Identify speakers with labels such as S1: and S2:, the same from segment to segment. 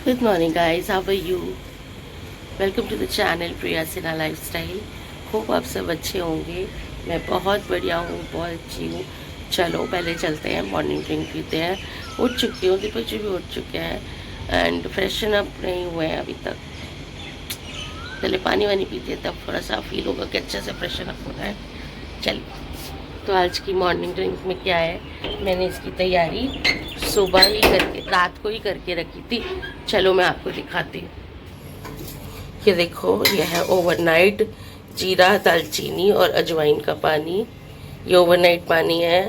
S1: Good morning, guys. How are you? Welcome to the channel Priya Sinha lifestyle. Hope आप सब अच्छे होंगे। मैं बहुत बढ़िया हूँ, बहुत अच्छी हूँ। चलो पहले चलते हैं, मॉर्निंग ड्रिंक पीते हैं। उठ चुकी हूँ, दीपक जी भी उठ चुके हैं एंड फ्रेशन अप नहीं हुए हैं अभी तक। पहले पानी वानी पीते हैं, तब थोड़ा सा फील होगा कि अच्छे से फ्रेशन अप होना है। चलिए, तो आज की मॉर्निंग ड्रिंक में क्या है, मैंने इसकी तैयारी सुबह ही करके, रात को ही करके रखी थी। चलो मैं आपको दिखाती हूँ। ये देखो, ये है ओवरनाइट जीरा, दालचीनी और अजवाइन का पानी। ये ओवरनाइट पानी है।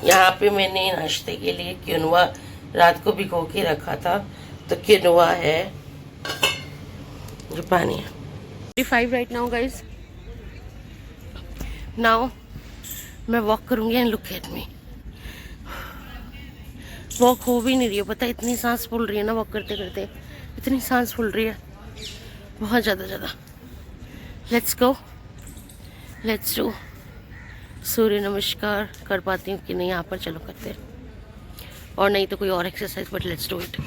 S1: यहाँ पे मैंने नाश्ते के लिए क्विनोआ रात को भिगो के रखा था, तो क्विनोआ है। ये पानी है 5 राइट नाउ गाइस। नाउ मैं वॉक करूँगी and look at me. Walk हो भी नहीं रही है, पता है, इतनी सांस फूल रही है ना वॉक करते करते, इतनी सांस फूल रही है, बहुत ज़्यादा। लेट्स गो, लेट्स डू सूर्य नमस्कार। कर पाती हूँ कि नहीं यहाँ पर, चलो करते हैं, और नहीं तो कोई और exercise, but let's do it.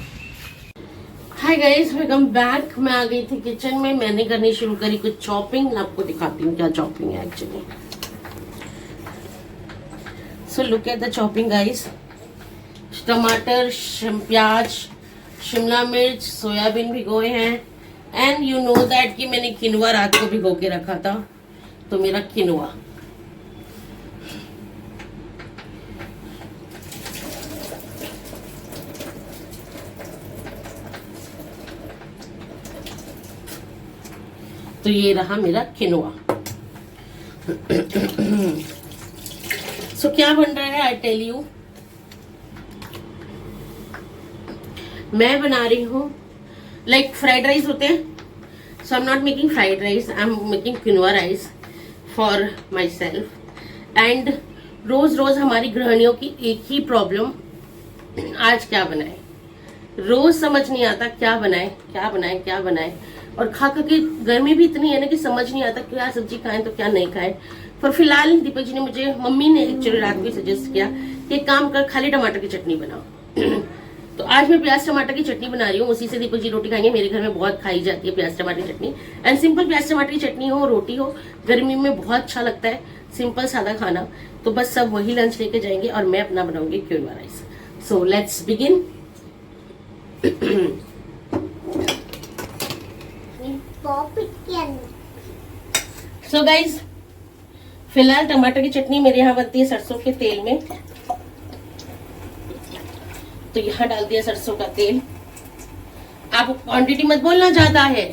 S1: Hi guys, welcome back. मैं आ गई थी किचन में, मैंने करनी शुरू करी कुछ चॉपिंग। आपको दिखाती हूँ क्या चॉपिंग है actually. So look at the chopping guys. टमाटर, प्याज, शिमला मिर्च, सोयाबीन भिगोए हैं एंड यू नो दैट कि मैंने किनवा रात को भिगो के रखा था, तो मेरा किनवा। तो ये रहा मेरा किनवा। सो क्या बन रहा है, आई टेल यू। मैं बना रही हूँ लाइक फ्राइड राइस होते हैं। So I am not making fried rice, I am making quinoa rice for myself. And रोज रोज हमारी गृहिणियों की एक ही प्रॉब्लम, आज क्या बनाए। रोज समझ नहीं आता क्या बनाए क्या बनाए क्या बनाए, और खा खा के गर्मी भी इतनी है ना कि समझ नहीं आता क्या सब्जी खाएं तो क्या नहीं खाएं। पर फिलहाल दीपक जी ने मुझे, मम्मी ने एक्चुअली रात को सजेस्ट किया कि एक काम कर, खाली टमाटर की चटनी बनाओ। तो आज मैं प्याज टमाटर की चटनी बना रही हूँ, उसी से दीपक जी रोटी खाएंगे। मेरे घर में बहुत खाई जाती है प्याज टमाटर की चटनी। एंड सिंपल प्याज टमाटर की चटनी हो, रोटी हो, गर्मी में बहुत अच्छा लगता है, सिंपल सादा खाना। तो बस सब वही लंच लेके जाएंगे और मैं अपना बनाऊंगी quinoa rice. So let's begin. So guys, फिलहाल टमाटर की चटनी मेरे यहाँ बनती है सरसों के तेल में, तो यहाँ डाल दिया सरसों का तेल। आप क्वांटिटी मत बोलना, ज्यादा है।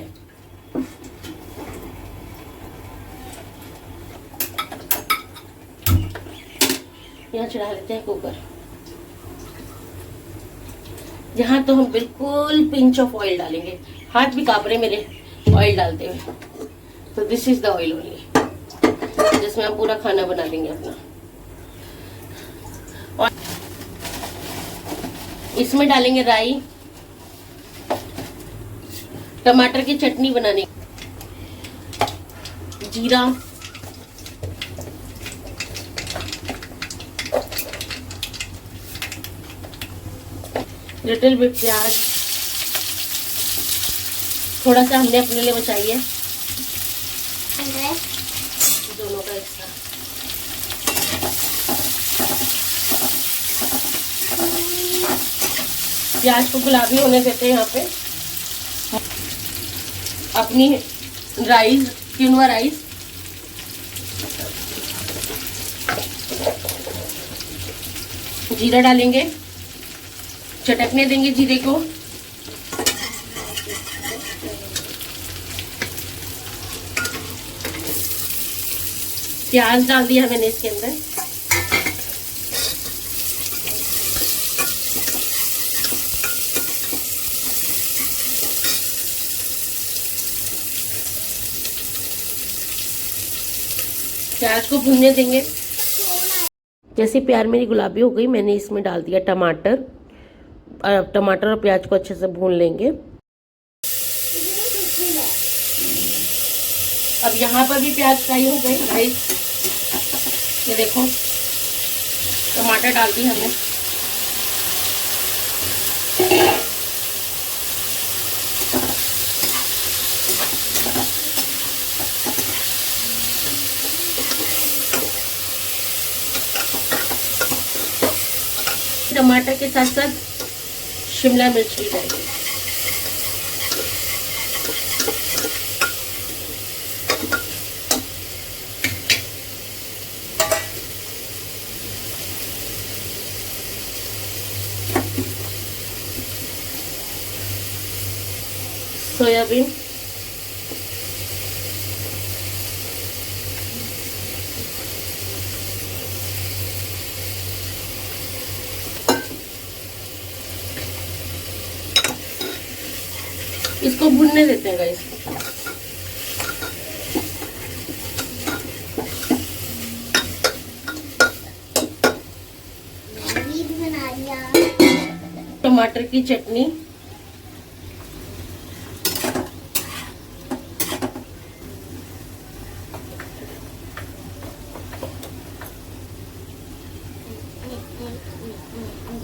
S1: यहाँ चढ़ा लेते हैं कुकर। यहाँ तो हम बिल्कुल पिंच ऑफ ऑयल डालेंगे, हाथ भी कांप रहे मेरे ऑयल डालते हुए। तो this is the oil only, जिसमें हम पूरा खाना बना देंगे अपना। और इसमें डालेंगे राई, टमाटर की चटनी बनाने, जीरा, लिटिल बिट प्याज, थोड़ा सा हमने अपने लिए बचाई है, दोनों का हिस्सा। प्याज को गुलाबी होने देते हैं। यहाँ पे अपनी राइस, क्विनोआ राइस, जीरा डालेंगे, चटकने देंगे जीरे को। प्याज डाल दिया मैंने इसके अंदर। प्याज को भूनने देंगे। जैसे प्याज मेरी गुलाबी हो गई, मैंने इसमें डाल दिया टमाटर। टमाटर और प्याज को अच्छे से भून लेंगे। अब यहाँ पर भी प्याज फ्राई हो गए राइस, ये देखो टमाटर डाल दी हमने। के साथ साथ शिमला मिर्च भी डालेंगे। सोयाबीन, इसको भुनने देते हैं गाइस। टमाटर की चटनी,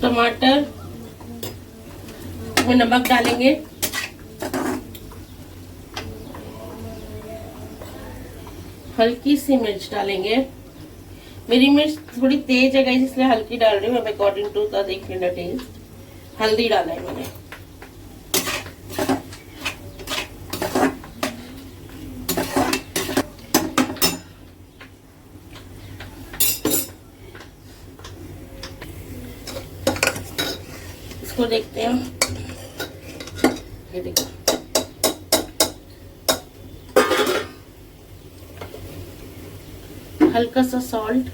S1: टमाटर में नमक डालेंगे, हल्की सी मिर्च डालेंगे। मेरी मिर्च थोड़ी तेज है गाइस, इसलिए हल्की डाल रही हूँ, अकॉर्डिंग टू द देखने टेस्ट। हल्दी डाला है मैंने। इसको देखते हैं, ये देखो हल्का सा सॉल्ट,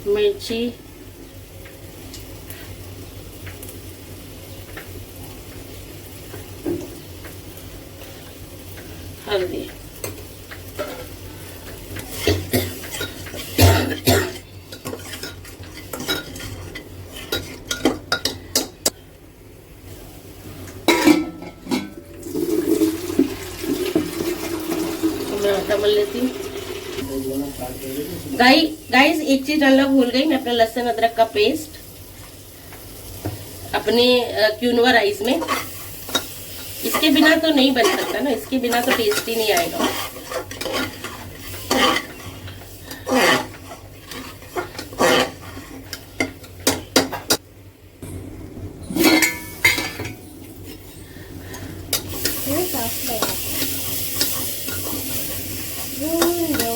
S1: मिर्ची, हल्दी। मैं आटा मल लेती हूँ। गाइस एक चीज डालना भूल गई, मैं अपना लहसुन अदरक का पेस्ट अपने क्यूनोवा राइस में, इसके बिना तो नहीं बन सकता ना, इसके बिना तो टेस्ट ही नहीं आएगा।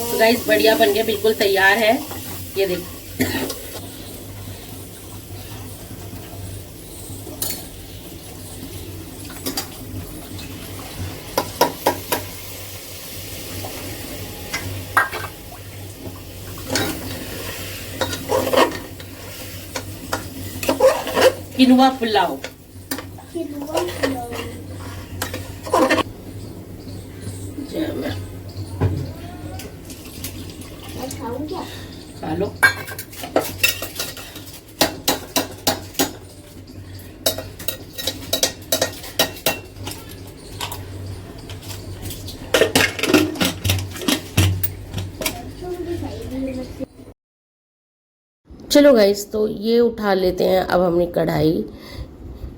S1: तो गाइस बढ़िया बन गया, बिल्कुल तैयार है। ये देखो किनुआ पुलाव। खा लो। चलो गाइस, तो ये उठा लेते हैं अब हमने कढ़ाई,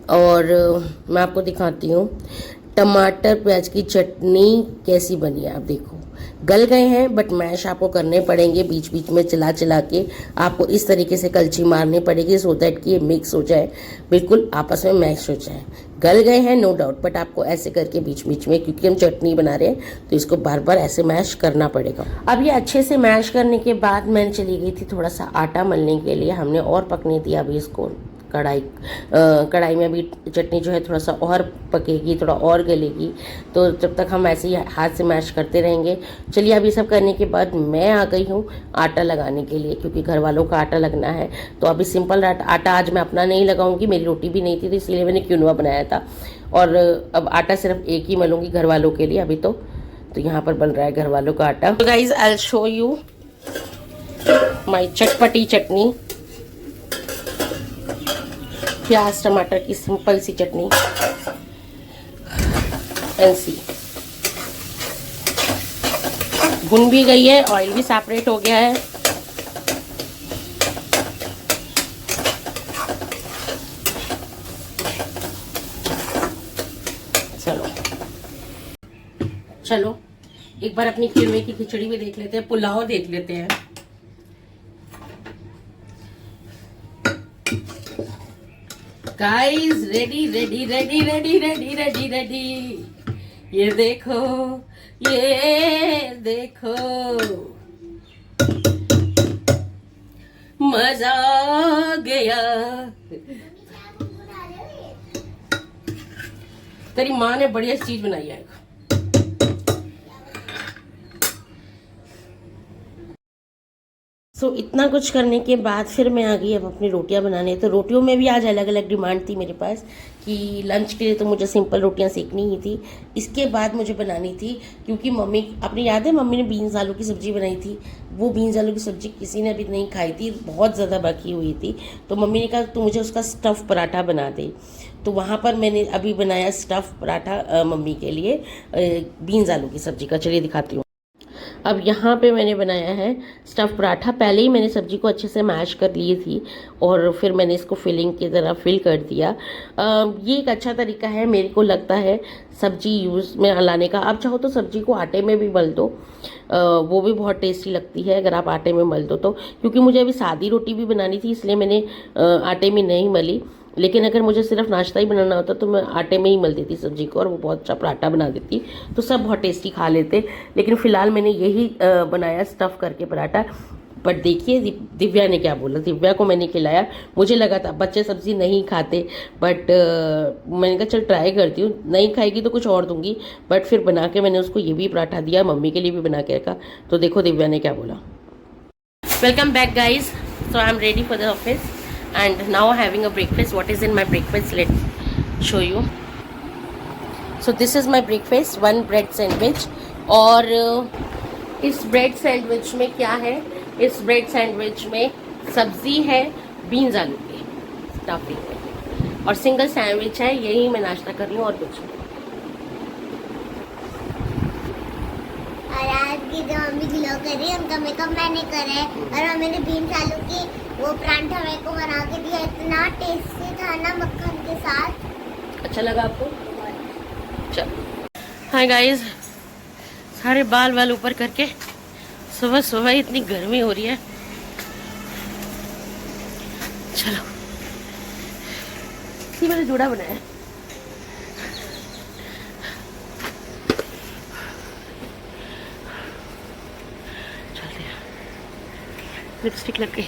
S1: और मैं आपको दिखाती हूँ टमाटर प्याज की चटनी कैसी बनी है। आप देखो गल गए हैं, बट मैश आपको करने पड़ेंगे, बीच बीच में चला चला के आपको इस तरीके से कलची मारनी पड़ेगी, सो दैट कि ये मिक्स हो जाए, बिल्कुल आपस में मैश हो जाए। गल गए हैं नो डाउट, बट आपको ऐसे करके बीच बीच में, क्योंकि हम चटनी बना रहे हैं तो इसको बार बार ऐसे मैश करना पड़ेगा। अब ये अच्छे से मैश करने के बाद मैंने चली गई थी थोड़ा सा आटा मलने के लिए, हमने और पकने दिया अभी इसको। कढ़ाई में अभी चटनी जो है थोड़ा सा और पकेगी, थोड़ा और गलेगी, तो जब तक हम ऐसे ही हाथ से मैश करते रहेंगे। चलिए अभी सब करने के बाद मैं आ गई हूँ आटा लगाने के लिए, क्योंकि घर वालों का आटा लगना है। तो अभी सिंपल आटा आज मैं अपना नहीं लगाऊंगी, मेरी रोटी भी नहीं थी तो इसलिए मैंने क्यूनोवा बनाया था, और अब आटा सिर्फ एक ही मलूंगी घर वालों के लिए अभी। तो यहाँ पर बन रहा है घर वालों का आटा। तो guys I will show you माई चटपटी चटनी, प्याज टमाटर की सिंपल सी चटनी। ऐसी भुन भी गई है, ऑयल भी सेपरेट हो गया है। चलो एक बार अपनी किनुए की खिचड़ी भी देख लेते हैं, पुलाव देख लेते हैं। Guys ready ready ready ready ready ready ready, ये देखो ये देखो, मजा आ गया। तेरी माँ ने बढ़िया चीज बनाई है। इतना कुछ करने के बाद फिर मैं आ गई अब अपनी रोटियां बनाने। तो रोटियों में भी आज अलग अलग डिमांड थी मेरे पास कि लंच के लिए तो मुझे सिंपल रोटियां सेकनी ही थी, इसके बाद मुझे बनानी थी क्योंकि मम्मी, अपनी याद है मम्मी ने बीन्स आलू की सब्ज़ी बनाई थी, वो बीन्स आलू की सब्ज़ी किसी ने अभी नहीं खाई थी, बहुत ज़्यादा बाकी हुई थी। तो मम्मी ने कहा तो मुझे उसका स्टफ़ पराठा बना दे। तो वहाँ पर मैंने अभी बनाया स्टफ़ पराठा मम्मी के लिए बीन्स आलू की सब्ज़ी का। चलिए दिखाती हूँ। अब यहाँ पे मैंने बनाया है स्टफ़ पराठा। पहले ही मैंने सब्ज़ी को अच्छे से मैश कर ली थी और फिर मैंने इसको फिलिंग की तरह फिल कर दिया। ये एक अच्छा तरीका है मेरे को लगता है सब्ज़ी यूज़ में लाने का। आप चाहो तो सब्ज़ी को आटे में भी मल दो, वो भी बहुत टेस्टी लगती है अगर आप आटे में मल दो तो। क्योंकि मुझे अभी सादी रोटी भी बनानी थी इसलिए मैंने आटे में नहीं मली, लेकिन अगर मुझे सिर्फ नाश्ता ही बनाना होता तो मैं आटे में ही मल देती सब्जी को और वो बहुत अच्छा पराठा बना देती, तो सब बहुत टेस्टी खा लेते। लेकिन फ़िलहाल मैंने यही बनाया स्टफ़ करके पराठा। बट देखिए दिव्या ने क्या बोला, दिव्या को मैंने खिलाया। मुझे लगा था बच्चे सब्ज़ी नहीं खाते, बट मैंने कहा चल ट्राई करती हूँ, नहीं खाएगी तो कुछ और दूंगी। बट फिर बना के मैंने उसको ये भी पराठा दिया, मम्मी के लिए भी बना के रखा। तो देखो दिव्या ने क्या बोला। Welcome back guys, so I am ready for the office and now having a breakfast. What is in my breakfast, let's show you. So this is my breakfast, one bread sandwich। और इस bread sandwich में क्या है, इस bread sandwich में सब्जी है beans आलू की स्टफिंग में, और सिंगल सैंडविच है। यही मैं नाश्ता कर रही हूँ और कुछ नहीं।
S2: और आज की जो मम्मी ग्लो कर रही है उनका मेकअप मैंने करा है, और मम्मी ने बीन्स आलू की वो परांठा मेरे को बना के दिया, इतना टेस्टी था ना मक्खन के साथ।
S1: अच्छा लगा आपको? चलो हाय गाइस, सारे बाल वाल ऊपर करके सुबह सुबह इतनी गर्मी हो रही है। चलो ये मैंने जूड़ा बनाया है। चलते हैं, लिपस्टिक लग गई।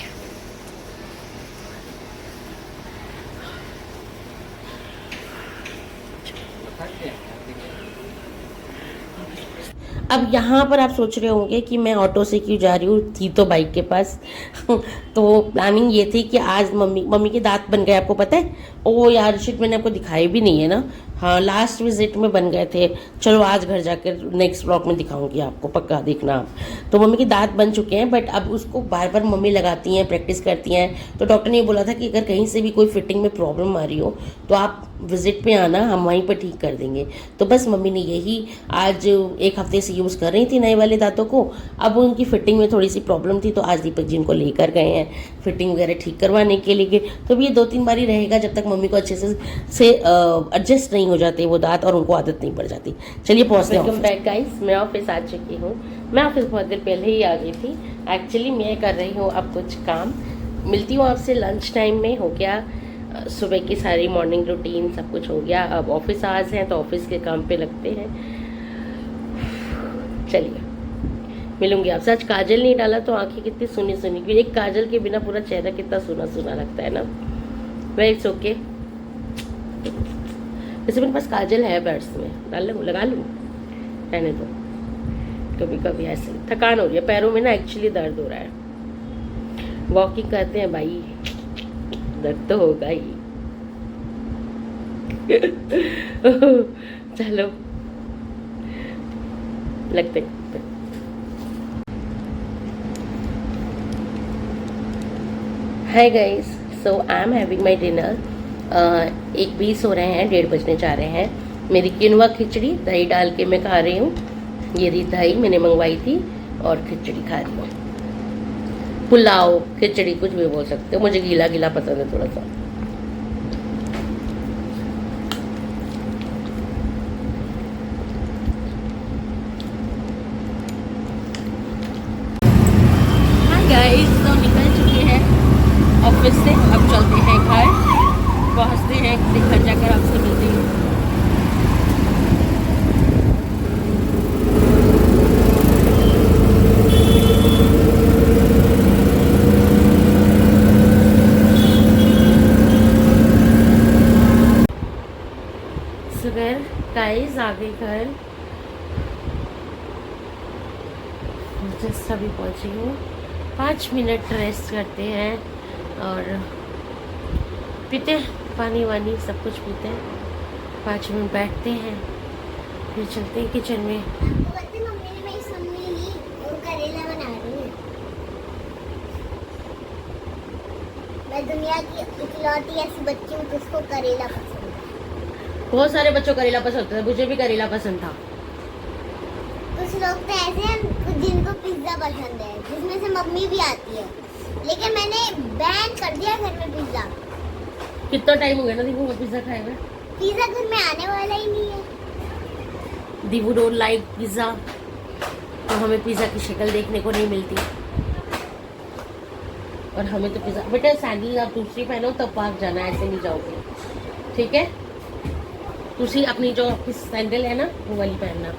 S1: अब यहाँ पर आप सोच रहे होंगे कि मैं ऑटो से क्यों जा रही हूँ, थी तो बाइक के पास। तो प्लानिंग ये थी कि आज मम्मी के दांत बन गए, आपको पता है? ओ यार शिट, मैंने आपको दिखाए भी नहीं है ना। हाँ, लास्ट विजिट में बन गए थे। चलो आज घर जाकर नेक्स्ट ब्लॉग में दिखाऊंगी आपको, पक्का देखना आप। तो मम्मी के दांत बन चुके हैं, बट अब उसको बार बार मम्मी लगाती हैं, प्रैक्टिस करती हैं। तो डॉक्टर ने ये बोला था कि अगर कहीं से भी कोई फिटिंग में प्रॉब्लम आ रही हो तो आप विजिट पे आना, हम वहीं पर ठीक कर देंगे। तो बस मम्मी ने यही आज एक हफ्ते से यूज़ कर रही थी नए वाले दांतों को। अब उनकी फिटिंग में थोड़ी सी प्रॉब्लम थी, तो आज दीपक जी उनको लेकर गए हैं फिटिंग वगैरह ठीक करवाने के लिए। तो ये 2-3 बार ही रहेगा जब तक मम्मी को अच्छे से एडजस्ट नहीं हो जाते वो दांत और उनको आदत नहीं पड़ जाती। चलिए पहुँचते हैं। वेलकम बैक गाइस, मैं ऑफिस आ चुकी हूँ। मैं ऑफिस बहुत देर पहले ही आ गई थी। एक्चुअली मैं कर रही हूँ अब कुछ काम। मिलती हूँ आपसे लंच टाइम में। हो गया सुबह की सारी मॉर्निंग रूटीन, सब कुछ हो गया। अब ऑफिस आवर्स हैं तो ऑफिस के काम पे लगते हैं। चलिए मिलूंगी आपसे। आज काजल नहीं डाला तो आंखें कितनी सुनी सुनी, क्योंकि एक काजल के बिना पूरा चेहरा कितना सुना सुना लगता है ना। Well it's okay. वैसे मेरे पास काजल है पर्स में, डाल लूँ, लगा लूँ, रहने दो। कभी कभी ऐसे थकान हो रही है पैरों में ना, एक्चुअली दर्द हो रहा है। वॉकिंग करते हैं भाई, दर्द तो होगा ही। चलो लगते hi guys, so I am having my dinner. 1:20 हो रहे हैं, 1:30 बजने जा रहे हैं। मेरी किनवा खिचड़ी दही डाल के मैं खा रही हूँ। ये रही दही मैंने मंगवाई थी और खिचड़ी खा रही हूँ। पुलाव, खिचड़ी, कुछ भी बोल सकते हो, मुझे गीला गीला पसंद है थोड़ा सा। हाय गाइस, तो निकल चुके हैं ऑफिस से, अब चलते हैं घर। पहुंचते हैं, घर जाकर आपसे मिलते हैं। सुगर गाइस आ गई घर, जस्ट अभी पहुंची हूँ। 5 मिनट रेस्ट करते हैं और पीते हैं पानी वानी सब कुछ पीते हैं। 5 मिनट बैठते हैं, फिर चलते हैं किचन में।
S2: आपको पता है मम्मी ने मेरी सम्मी ली और करेला बना रही है। मैं दुनिया की इकलौती ऐसी बच्ची हूँ जिसको करेला पसंद है।
S1: बहुत सारे बच्चों को करेला पसंद था, मुझे भी करेला पसंद था।
S2: कुछ लोग तो ऐसे हैं जिनको पिज्जा पसंद है, जिसमें से मम्मी भी आती है, लेकिन मैंने बैन कर दिया घर में पिज्जा।
S1: कितना टाइम हो गया ना दीपू पिज्जा खाए हुए।
S2: पिज्जा घर में आने वाला ही नहीं है।
S1: दीपू डोंट लाइक पिज्जा, तो हमें पिज्जा की शक्ल देखने को नहीं मिलती। और हमें तो पिज्जा, बेटा सैंडल आप दूसरी पहनो तब पार्क जाना, ऐसे नहीं जाओगे, ठीक है? दूसरी अपनी जो आपकी सैंडल है ना वो वाली पहनना,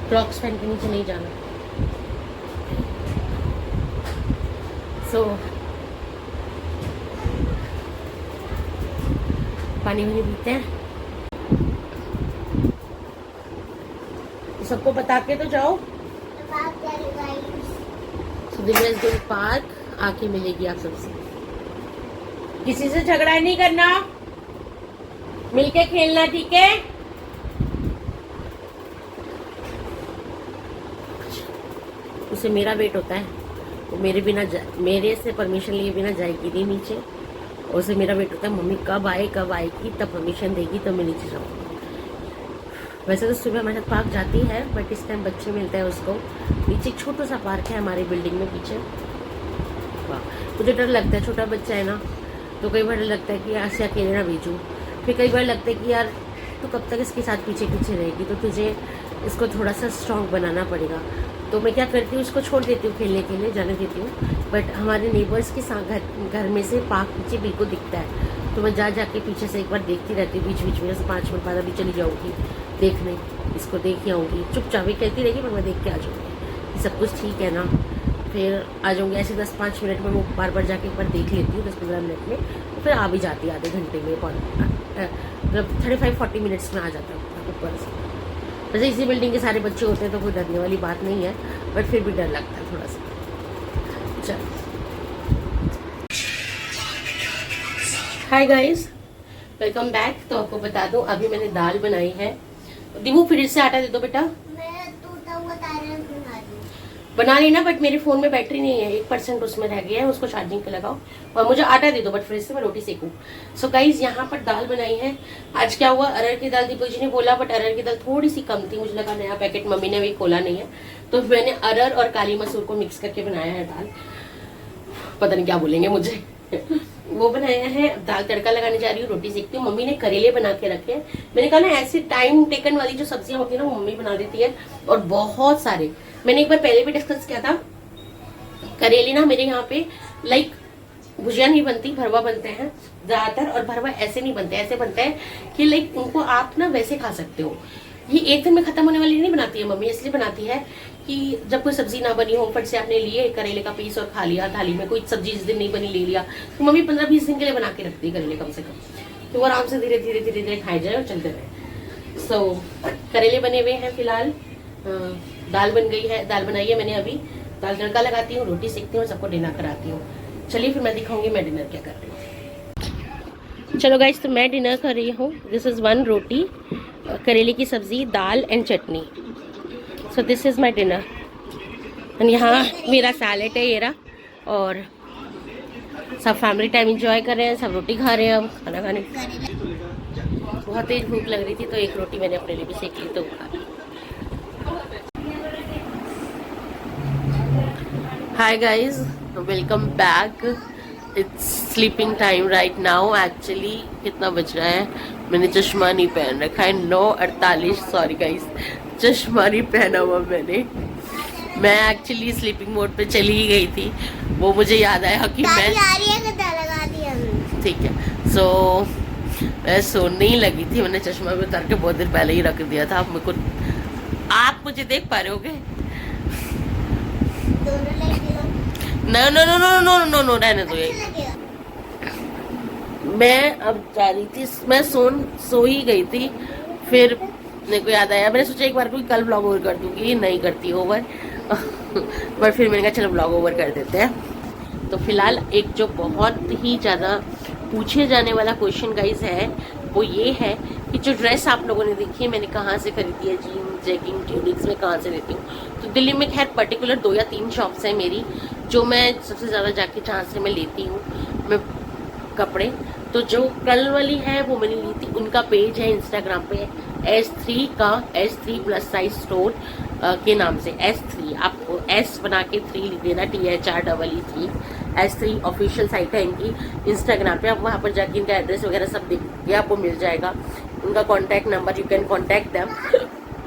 S1: क्रॉक्स पहन के नीचे नहीं जाना। सो पानी वानी पीते हैं, सबको बता के तो जाओ। So Divya is going park, आके मिलेगी आप सबसे। किसी से झगड़ा नहीं करना, मिलके खेलना, ठीक है? उसे मेरा वेट होता है, वो मेरे से परमिशन लिए बिना जाएगी नहीं नीचे। और उसे मेरा वेट होता है, मम्मी कब आएगी, तब परमिशन देगी तब मैं नीचे जाऊँगी। वैसे तो सुबह हमारे साथ पार्क जाती है, बट इस टाइम बच्चे मिलते हैं उसको। नीचे एक छोटा सा पार्क है हमारी बिल्डिंग में पीछे। वाह, मुझे डर लगता है, छोटा बच्चा है ना, तो कई बार लगता है कि ऐसे अकेले ना भेजूँ। फिर कई बार लगता है कि यार तू कब तक इसके साथ पीछे पीछे रहेगी, तो तुझे इसको थोड़ा सा स्ट्रॉन्ग बनाना पड़ेगा। तो मैं क्या करती हूँ, उसको छोड़ देती हूँ खेलने के लिए, जाने देती हूँ। बट हमारे नेबर्स के साथ घर में से पार्क पीछे बिल्कुल दिखता है, तो मैं जाके पीछे से एक बार देखती रहती हूँ। बीच बीच में जैसे 5 मिनट बाद अभी चली जाऊँगी देखने, इसको देख आऊँगी। चुपचाप ही कहती रहेगी पर मैं देख के आ जाऊँगी सब कुछ ठीक है ना। फिर आ जाऊँगी ऐसे 10-5 मिनट में, वो बार बार जाके एक बार देख लेती हूँ 10-15 मिनट में, फिर आ भी जाती है आधे घंटे में, मतलब 35-40 मिनट्स में आ जाता है ऊपर से। वैसे इसी बिल्डिंग के सारे बच्चे होते हैं तो कोई डरने वाली बात नहीं है, बट फिर भी डर लगता है थोड़ा सा। चल हाय गाइस, वेलकम बैक। तो आपको बता दूं अभी मैंने दाल बनाई है। दिमू फिर से आटा दे दो बेटा।
S2: मैं टूटा हुआ तारा
S1: बना लेना, बट मेरे फोन में बैटरी नहीं है, 1% उसमें रह गया है, उसको चार्जिंग पे लगाओ। और मुझे आटा दे दो बट फ्रिज से मैं रोटी सेकूं। सो गाइज यहाँ पर दाल बनाई है। आज क्या हुआ, अरहर की दाल दीपक जी ने बोला, बट अरहर की दाल थोड़ी सी कम थी, मुझे लगा नया पैकेट मम्मी ने अभी खोला नहीं है, तो मैंने अरहर और काली मसूर को मिक्स करके बनाया है दाल। पता नहीं क्या बोलेंगे मुझे वो बनाया है। दाल तड़का लगाने जा रही हूँ, रोटी सेकती हूँ। मम्मी ने करेले बना के रखे हैं। मैंने कहा ना ऐसी टाइम टेकन वाली जो सब्जियां होती है ना वो मम्मी बना देती है, और बहुत सारे। मैंने एक बार पहले भी डिस्कस किया था, करेले ना मेरे यहाँ पे लाइक भुजिया नहीं बनती, भरवा बनते हैं ज्यादातर। और भरवा ऐसे नहीं बनते, ऐसे बनते हैं कि लाइक उनको आप ना वैसे खा सकते हो। ये एक दिन में खत्म होने वाली नहीं बनाती है मम्मी, इसलिए बनाती है कि जब कोई सब्जी ना बनी हो, फट से आपने लिए करेले का पीस और खा लिया थाली में, कोई सब्जी जिस दिन नहीं बनी ले लिया, तो मम्मी 15-20 दिन के लिए बना के रखती है करेले कम से कम, तो वो आराम से धीरे धीरे खाए जाए और चलते रहे। सो करेले बने हुए हैं फिलहाल। दाल बन गई है, दाल बनाई है मैंने अभी। दाल तड़का लगाती हूँ, रोटी सेकती हूँ, सबको डिनर कराती हूँ। चलिए फिर मैं दिखाऊंगी मैं डिनर क्या कर रही हूँ। चलो गाइस, तो मैं डिनर कर रही हूँ। दिस इज 1 रोटी, करेले की सब्जी, दाल एंड चटनी। So this is my dinner. And यहाँ मेरा सैलेड है ये रहा, और सब फैमिली टाइम एंजॉय कर रहे हैं, सब रोटी खा रहे हैं अब खाना खाने। बहुत तेज भूख लग रही थी तो एक रोटी मैंने अपने लिए भी सेक ली, तो खा ली। Hi guys, welcome back. It's sleeping time right now. Actually कितना बज रहा है, मैंने चश्मा नहीं पहन रखा है, 9:48। सॉरी गाइज, चश्मा नहीं पहना हुआ मैंने। मैं एक्चुअली स्लीपिंग मोड पे चली ही गई थी, वो मुझे याद आया कि मैं
S2: लगा दी हमने।
S1: ठीक है। सो मैं सोने ही लगी थी, मैंने चश्मा भी उतार के बहुत देर पहले ही रख दिया था। आप मुझे देख पा रहे होगे?
S2: दोनों लड़के लोग
S1: no no no no no no no, रहने दो ये।
S2: अच्छा लगेगा।
S1: मैं अब जा रही थी, मैं सो ही गई थी। फिर मेरे को याद आया, मैंने सोचा एक बार को कल ब्लॉग ओवर कर दूंगी, नहीं करती ओवर पर फिर मैंने कहा चलो ब्लॉग ओवर कर देते हैं। तो फिलहाल एक जो बहुत ही ज़्यादा पूछे जाने वाला क्वेश्चन गाइस है वो ये है कि जो ड्रेस आप लोगों ने देखी है मैंने कहाँ से खरीदी है, जीन्स जैगिंग ट्यूनिक्स में कहाँ से लेती हूँ। तो दिल्ली में खैर पर्टिकुलर 2 या 3 शॉप्स हैं मेरी, जो मैं सबसे ज़्यादा जाके जहाँ से मैं लेती हूँ मैं कपड़े। तो जो कल वाली है वो मैंने ली थी, उनका पेज है इंस्टाग्राम पे S3 का S3 प्लस साइज स्टोर के नाम से। S3 आपको S बना के 3 लिख देना, THREE3 S3 ऑफिशियल साइट है इनकी इंस्टाग्राम पे। आप वहाँ पर जाके इनका एड्रेस वगैरह सब देख के आपको मिल जाएगा, उनका contact number, you can contact them.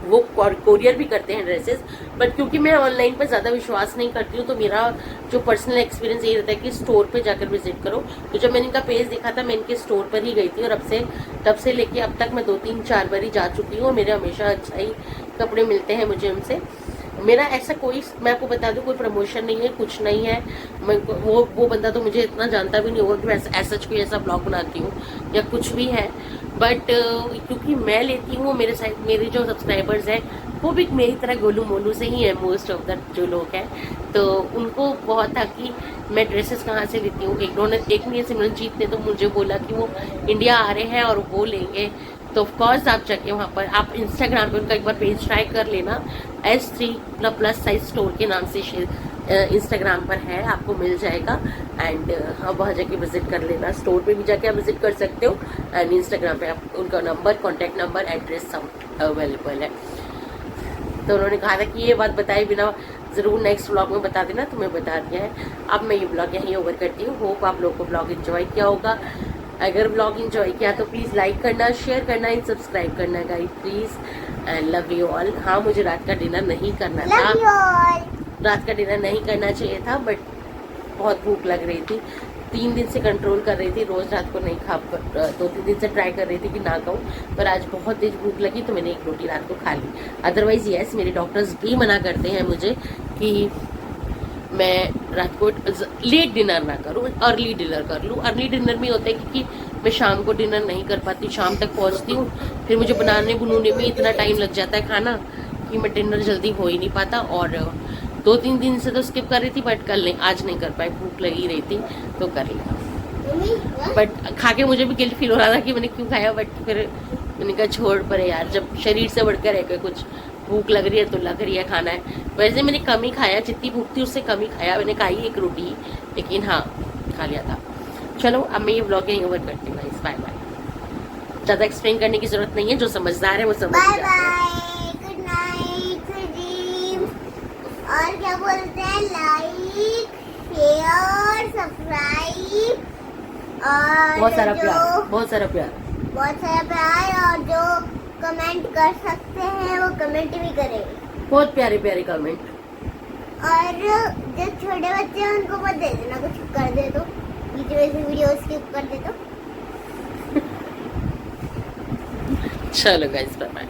S1: वो कोरियर भी करते हैं ड्रेसेस, बट क्योंकि मैं ऑनलाइन पर ज़्यादा विश्वास नहीं करती हूँ तो मेरा जो पर्सनल एक्सपीरियंस ये रहता है कि स्टोर पे जाकर विजिट करो। तो जब मैंने इनका पेज देखा था मैं इनके स्टोर पर ही गई थी और तब से लेके अब तक मैं 2-3-4 बार ही जा चुकी हूँ और मेरे हमेशा अच्छा ही कपड़े मिलते हैं मुझे उनसे। मेरा ऐसा कोई, मैं आपको बता दूं, कोई प्रमोशन नहीं है, कुछ नहीं है। मैं वो बंदा तो मुझे इतना जानता भी नहीं होगा कि मैं ऐसा कोई ऐसा ब्लॉग बनाती हूँ या कुछ भी है, बट क्योंकि मैं लेती हूँ, मेरे जो सब्सक्राइबर्स हैं वो भी मेरी तरह गोलू मोलू से ही है, मोस्ट ऑफ द जो लोग हैं। तो उनको बहुत था कि मैं ड्रेसेस कहाँ से लेती हूँ। एक नहीं, सिमरनजीत ने तो मुझे बोला कि वो इंडिया आ रहे हैं और वो लेंगे। तो ऑफकोर्स आप जाके वहाँ पर आप इंस्टाग्राम पे उनका एक बार पेज ट्राई कर लेना, S3 प्लस साइज स्टोर के नाम से इंस्टाग्राम पर है, आपको मिल जाएगा। एंड आप वहाँ जाके विजिट कर लेना, स्टोर पे भी जाके आप विजिट कर सकते हो एंड इंस्टाग्राम पे आप उनका नंबर, कॉन्टैक्ट नंबर, एड्रेस सब अवेलेबल है। तो उन्होंने कहा था कि ये बात बताए बिना ज़रूर नेक्स्ट ब्लॉग में बता देना, तो मैं बता दिया है। अब मैं ये ब्लॉग यहीं ओवर करती हूँ। होप आप लोगों को ब्लॉग एंजॉय किया होगा। अगर ब्लॉग एंजॉय किया तो प्लीज़ लाइक करना, शेयर करना एंड सब्सक्राइब करना guys please, and love you all. हाँ, मुझे रात का डिनर नहीं करना था, रात का डिनर नहीं करना चाहिए था, बट बहुत भूख लग रही थी। 3 दिन से कंट्रोल कर रही थी, रोज़ रात को नहीं खा, 2-3 दिन से ट्राई कर रही थी कि ना खाऊं, पर आज बहुत तेज भूख लगी तो मैंने 1 रोटी रात को खा ली। अदरवाइज़ यस, मेरे डॉक्टर्स भी मना करते हैं मुझे कि मैं रात को लेट डिनर ना करूं, अर्ली डिनर कर लूं। अर्ली डिनर में होता है क्योंकि मैं शाम को डिनर नहीं कर पाती, शाम तक पहुंचती हूँ, फिर मुझे बनाने बुनने में इतना टाइम लग जाता है खाना कि मैं डिनर जल्दी हो ही नहीं पाता। और 2-3 दिन से तो स्किप कर रही थी, बट कल नहीं, आज नहीं कर पाई, भूख लगी रही थी तो कर लिया। बट खा के मुझे भी गिल्ट फील हो रहा था कि मैंने क्यों खाया, बट फिर मैंने कहा छोड़ पड़े यार, जब शरीर से बढ़कर है कुछ, भूख लग रही है तो लग रही है, खाना है। वैसे मैंने कम ही खाया, जितनी भूख थी उससे कम ही खाया, मैंने खाई 1 रोटी, लेकिन हाँ खा लिया था। चलो अब मैं ये ब्लॉग यहीं ओवर करती हूँ गाइस, बाय बाय। ज़्यादा एक्सप्लेन करने की जरूरत नहीं है, जो समझदार है वो समझ जाते हैं।
S2: Good night dream. और क्या बोलते हैं, लाइक शेयर सब्सक्राइब और
S1: बहुत सारा प्यार, बहुत सारा प्यार,
S2: बहुत सारा प्यार। और जो कमेंट कर सकते हैं वो कमेंट भी करें,
S1: बहुत प्यारे प्यारे कमेंट।
S2: और जो छोटे बच्चे हैं उनको मत दे देना, कुछ कर दे तो बीच में से वीडियो स्किप कर दे तो।
S1: चलो गाइस बाय बाय।